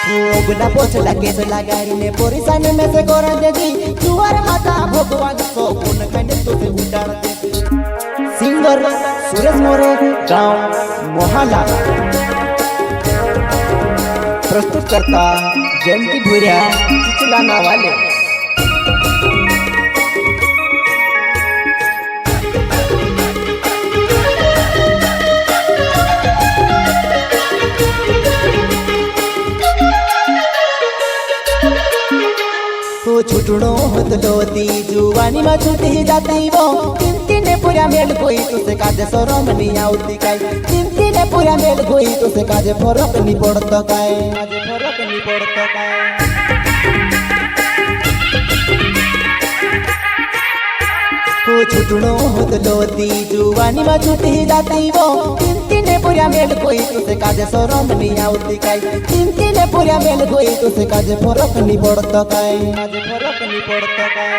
ओगला पोछला case लगाई ने पोरिसान में से गोरा दे दी जुआर माता भगवान सो गुण कने तुझे उतार दे। सिंगर सुरेश मोरे गांव मोहला प्रस्तुत करता जयंती भूरिया चिचलाना वाले। छुटड़ो होत लोती जुवानी में छुटी जाती वो तिमती ने पूरा मेल कोई तुसे काजे शरम नहीं आउती काय तिमती ने पूरा मेल कोई तुसे काजे फरक नहीं पड़ता काय काजे फरक नहीं पड़ता काय। छुटड़ो होत लोती जुवानी में छुटी जाती वो तिमती ने पूरा मेल कोई तुसे काजे शरम नहीं आउती काय तिमती ने पूरा मेल कोई तुसे काजे फरक नहीं पड़ता काय काजे फरक नहीं पड़ता काय।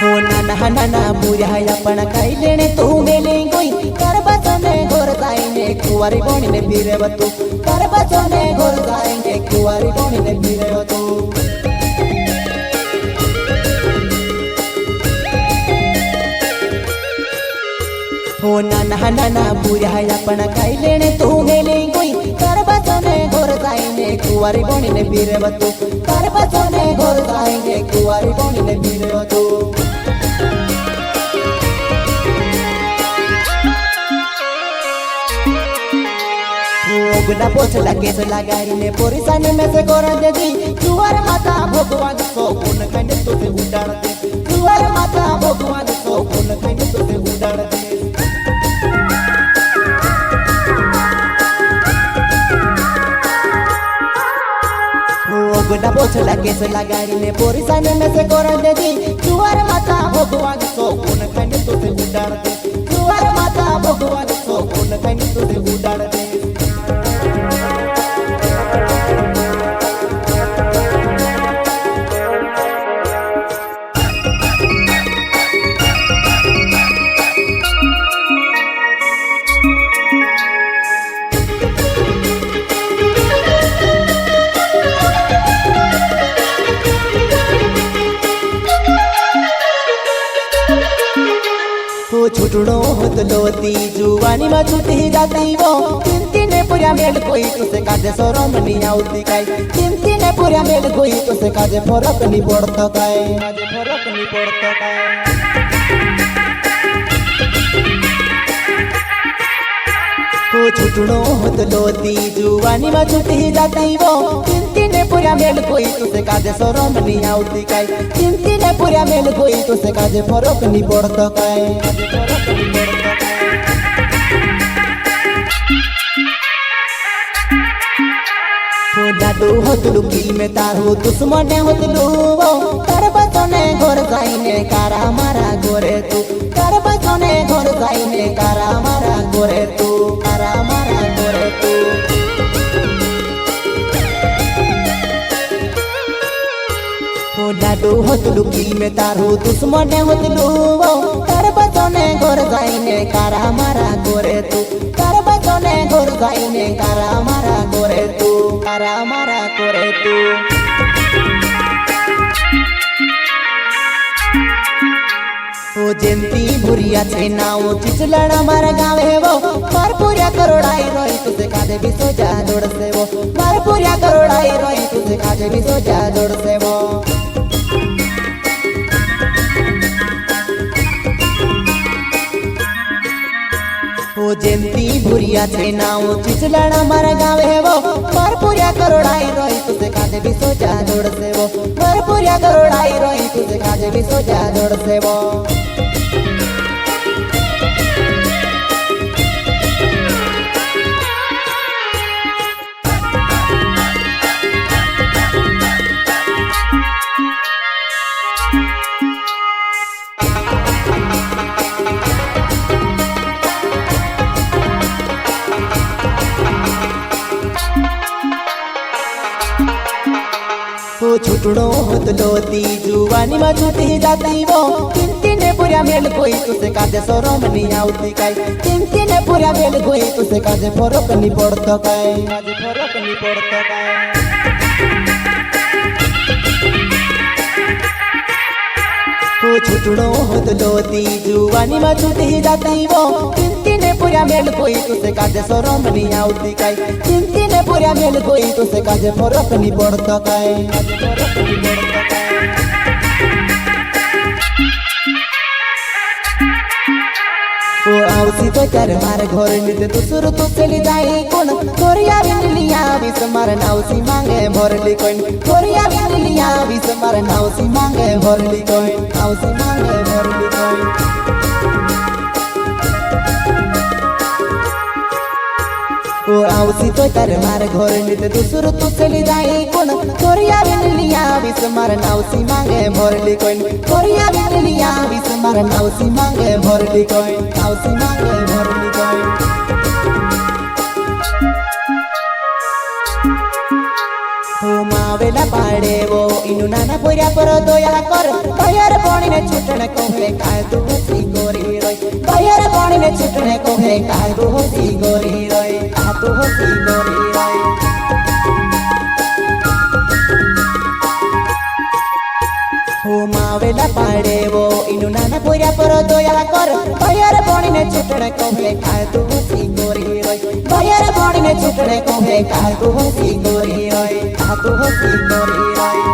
हो नाना नाना बुरा अपन खाई लेने तू मेले कोई कर बचने घोर जाएंगे कुंवारी बोनी ने फिरे बतू कर बचने घोर जाएंगे कुंवारी बोनी ने फिरे बतू। हो नाना नाना बुरा अपन खाई लेने तू मेले कोई कर बचने घोर जाएंगे कुंवारी बोनी ने फिरे बतू कर बचने घोर जाएंगे कुंवारी बोनी ने फिरे बतू। ओगला पोछला केस लगाई ने पोरिसान में से गोरा दे दी जुआर माता भगवान सो गुण कने तुझे उतार दे जुआर माता भगवान सो गुण कने तुझे उतार दे। ओगला पोछला केस लगाई ने पोरिसान में से गोरा दे दी जुआर माता भगवान सो गुण कने तुझे उतार दे जुआर माता भगवान सो गुण कने तुझे उतार दे। छुटड़ो होत लोती जुवानी में छुटी जाती वो तिमती ने पूरा मेल कोई तुसे काजे शरम नहीं आउती काय तिमती ने पूरा मेल कोई तुसे काजे फरक नहीं पड़ता काय काजे फरक नहीं पड़ता काय। छुटड़ो होत लोती जुवानी में छुटी जाती वो तिमती ने पूरा मेल कोई तुसे काजे शरम नहीं आउती काय तिमती ने पूरा मेल कोई तुसे काजे फरक नहीं पड़ता काय काजे फरक नहीं पड़ता काय। हो लाडू होतलू की में तारू दुश्मन होतलू वो कर बचने घोर जाइने कारा मारा गोरे तू कर बचने घोर जाइने कारा मारा गोरे तू कारा मारा गोरे तू। हो लाडू होतलू की में तारू दुश्मन होतलू वो कर बचने घोर जाइने कारा मारा गोरे तू कर बचने घोर जाइने कारा मारा गोरे तू कारा मारा गोरे तू। ओ जयंती भूरिया छे नाव चिचलाना मारा गावे वो मार पूरा करोड़ाई रोई तुझे काजे भी सोचा जोड़ से वो मार पूरा करोड़ाई रोई तुझे काजे भी सोचा जोड़ से वो। ओ जयंती भूरिया छे नाव चिचलाना मारा गावे वो मार पूरा करोड़ाई रोई तुझे काजे भी सोचा जोड़ से वो मार पूरा करोड़ाई रोई तुझे काजे भी सोचा जोड़ से वो। छुटड़ो होत लोती जुवानी में छुटी जाती वो तिमती ने पुऱ्या मेल कोई तुसे काजे सोरम नी आवती काय तीन पुऱ्या मेल कोई तुसे काजे फरक नी पडतो काय काजे फरक नी पडतो काय ओ छुटड़ो होतलो ती जुवानी मा छुटी जाती वो तीन पुऱ्या मेल कोई तुसे काजे सोरम नी आवती काय तीन पुऱ्या मेल कोई तुसे काजे फरक नी पडतो काय काजे फरक नी पडतो काय ओ आवसी तो चार मार घर निते दुसर तो चली जाई कोण तोरिया बिनलिया विस मार नावसी मांगे भरली कोण तोरिया बिनलिया विस मार नावसी मांगे भरली कोण नावसी मांगे भरली कोण ओ आवसी तो चार मार घर निते दुसर तो चली जाई कोण तोरिया बिनलिया विस मार नावसी मांगे भरली कोण तोरिया बिनलिया विस मार नावसी मांगे भरली कोण नावसी मांगे भरली कोण ओ मावेला पाडे वो इनु नाना पोऱ्या पर दोया कर बाहेर पाणीने छुटणे कोहे काय तू होती गोरी रोय बाहेर पाणीने छुटणे कोहे काय तू होती गोरी रोय आ तू होती गोरी रोय ओ मावेला पाडे वो इनु नाना पोऱ्या पर दोया कर बाहेर पाणीने छुटणे कोहे काय तू होती गोरी रोय बाहेर पाणीने छुटणे कोहे काय तू होती गोरी रोय आ तू होती गोरी रोय